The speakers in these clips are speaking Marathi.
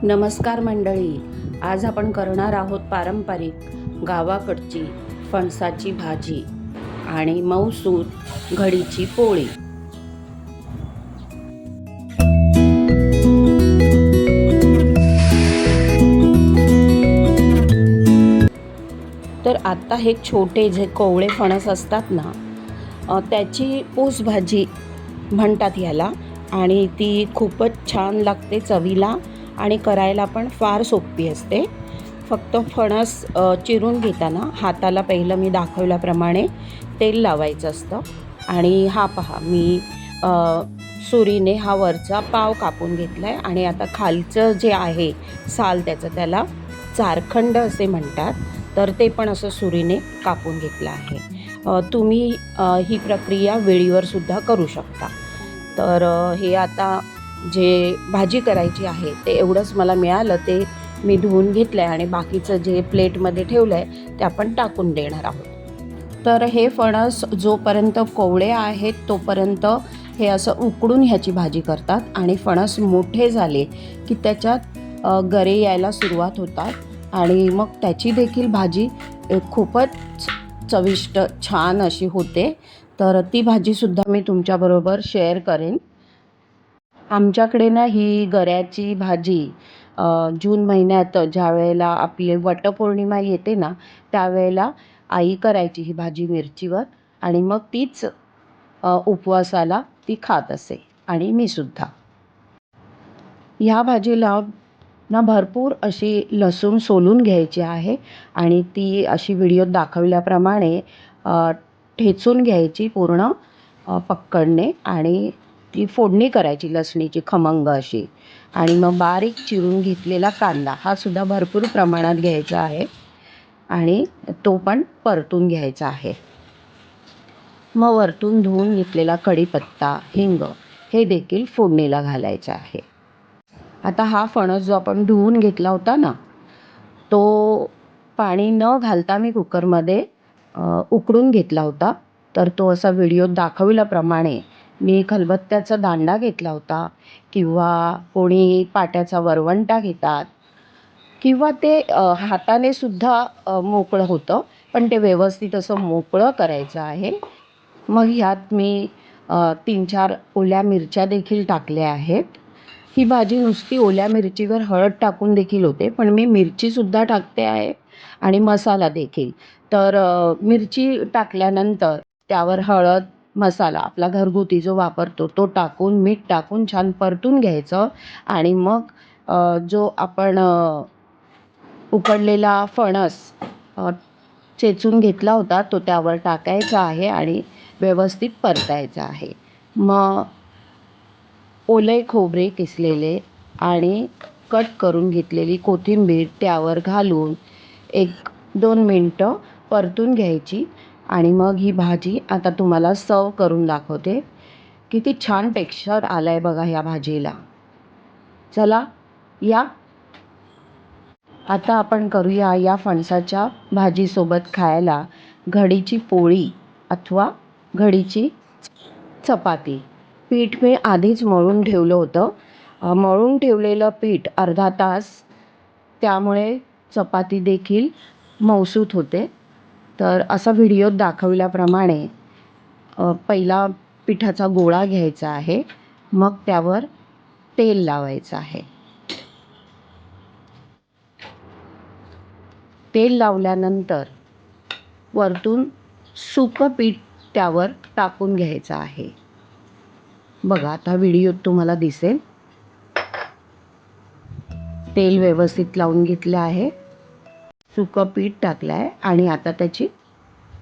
नमस्कार मंडळी, आज आपण करणार आहोत पारंपरिक गावाकडची फणसाची भाजी आणि मऊसूत घडीची पोळी। तर आता हे छोटे जे कोवळे फणस असतात ना, त्याची ऊस भाजी म्हणतात याला, आणि ती खूपच छान लागते चवीला आणि करायला पण फार सोपी असते। फक्त फणस चिरून घेताना हाताला पहिलं मी दाखवल्याप्रमाणे तेल लावायचं असतं आणि हा पहा मी सुरीने हा वरचा पाव कापून घेतला आहे आणि आता खालचं जे आहे साल त्याला चारखंड असे म्हणतात, तर ते पण असं सुरीने कापून घेतलं आहे। तुम्ही ही प्रक्रिया वेळीवर सुद्धा करू शकता। तर हे आता जे भाजी करायची आहे ते एवढंच मला मिळालं, ते मी धुवून घेतलं आहे आणि बाकीचं जे प्लेटमध्ये ठेवलं आहे ते आपण टाकून देणार आहोत। तर हे फणस जोपर्यंत कोवळे आहेत तोपर्यंत हे असं उकडून ह्याची भाजी करतात आणि फणस मोठे झाले की त्याच्यात गरे यायला सुरुवात होतात आणि मग त्याची देखील भाजी खूपच चविष्ट छान अशी होते। तर ती भाजीसुद्धा मी तुमच्याबरोबर शेअर करेन। आमच्याकडे ना ही गऱ्याची भाजी जून महिन्यात ज्या वेळेला आपली वटपौर्णिमा येते ना, त्यावेळेला आई करायची ही भाजी मिरचीवर आणि मग तीच उपवासाला ती खात असे आणि मी सुद्धा। ह्या भाजीला ना भरपूर अशी लसूण सोलून घ्यायची आहे आणि ती अशी व्हिडिओत दाखवल्याप्रमाणे ठेचून घ्यायची पूर्ण पक्कडने आणि ती फोडणी करायची लसणीची खमंग अशी, आणि मग बारीक चिरून घेतलेला कांदा हा सुद्धा भरपूर प्रमाणात घ्यायचा आहे आणि तो पण परतून घ्यायचा आहे। मग वरतून धुवून घेतलेला कढीपत्ता, हिंग हे देखील फोडणीला घालायचं आहे। आता हा फणस जो आपण धुवून घेतला होता ना, तो पाणी न घालता मी कुकरमध्ये उकडून घेतला होता। तर तो असा व्हिडिओत दाखवल्याप्रमाणे मी खलबत्त्याचा दांडा घेतला होता किंवा कोणी पाट्याचा वरवंटा घेतात किंवा ते हाताने सुद्धा मोकळं होतं, पण ते व्यवस्थित असं मोकळं करायचं आहे। मग ह्यात मी 3-4 ओल्या मिरच्या देखील टाकल्या आहेत। ही भाजी नुसती ओल्या मिरचीवर हळद टाकून देखील होते, पण मी मिरचीसुद्धा टाकते आहे आणि मसाला देखील। तर मिरची टाकल्यानंतर त्यावर हळद, मसाला आपला घरगुती जो वापरतो तो टाकून, मीठ टाकून छान परतून घ्यायचं आणि मग जो आपण उकडलेला फणस चेचून घेतला होता तो त्यावर टाकायचा आहे आणि व्यवस्थित परतायचा आहे। मग ओले खोबरे किसलेले आणि कट करून घेतलेली कोथिंबीर त्यावर घालून 1-2 मिनटं परतून घ्यायची आणि मग ही भाजी आता तुम्हाला सर्व करून दाखवते। किती छान टेक्स्चर आलं आहे बघा ह्या भाजीला। चला या आता आपण करूया या फणसाच्या भाजीसोबत खायला घडीची पोळी अथवा घडीची चपाती। पीठ मी आधीच मळून ठेवलं होतं। मळून ठेवलेलं पीठ अर्धा तास, त्यामुळे चपाती देखील मऊसूत होते। तर असा व्हिडिओत दाखवल्याप्रमाणे पहिला पिठाचा गोळा घ्यायचा आहे, मग त्यावर तेल लावायचं आहे। तेल लावल्यानंतर वरतून सुकं पीठ त्यावर टाकून घ्यायचं आहे। बघा आता व्हिडिओत तुम्हाला दिसेल, तेल व्यवस्थित लावून घेतलं आहे, सुकं पीठ टाकलं आहे आणि आता त्याची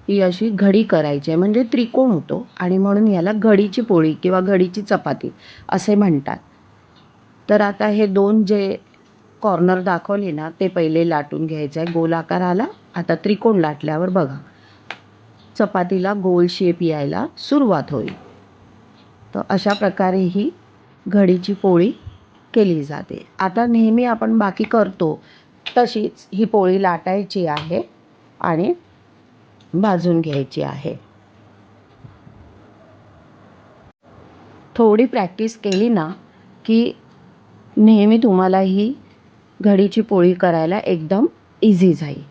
ही अशी घडी करायची आहे, म्हणजे त्रिकोण होतो आणि म्हणून याला घडीची पोळी किंवा घडीची चपाती असे म्हणतात। तर आता हे 2 जे कॉर्नर दाखवले ना ते पहिले लाटून घ्यायचं आहे। गोल आकार आला, आता त्रिकोण लाटल्यावर बघा चपातीला गोल शेप यायला सुरुवात होईल। तर अशा प्रकारे ही घडीची पोळी केली जाते। आता नेहमी आपण बाकी करतो तशीच ही पोळी लाटायची आहे आणि भाजून घ्यायची आहे। थोडी प्रॅक्टिस केली ना की नेहमी तुम्हाला ही घडीची पोळी करायला एकदम इझी जाईल.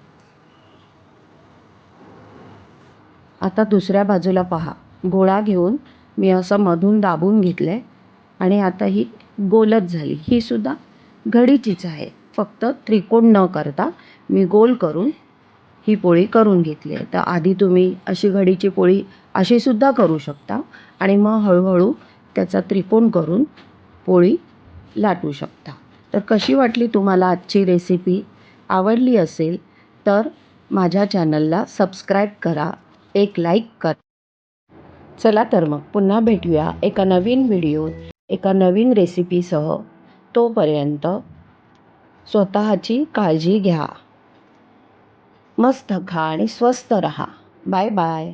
आता दुसऱ्या बाजूला पहा, गोळा घेऊन मी असं मधून दाबून घेतलं आहे आणि आता ही गोलच झाली. ही सुद्धा घडीचीच आहे, फक्त त्रिकोण न करता मी गोल करून ही पोळी करून घेतली आहे. तर आधी तुम्ही अशी घडीची पोळी अशी सुद्धा करू शकता आणि मग हळूहळू त्याचा त्रिकोण करून पोळी लाटू शकता. तर कशी वाटली तुम्हाला आजची रेसिपी? आवडली असेल तर माझ्या चॅनलला सबस्क्राईब करा, एक लाईक करा. चला तर मग पुन्हा भेटूया एका नवीन व्हिडिओत, एका नवीन रेसिपीसह. तोपर्यंत स्वतःची काळजी घ्या, मस्त खा आणि स्वस्त रहा. Bye bye.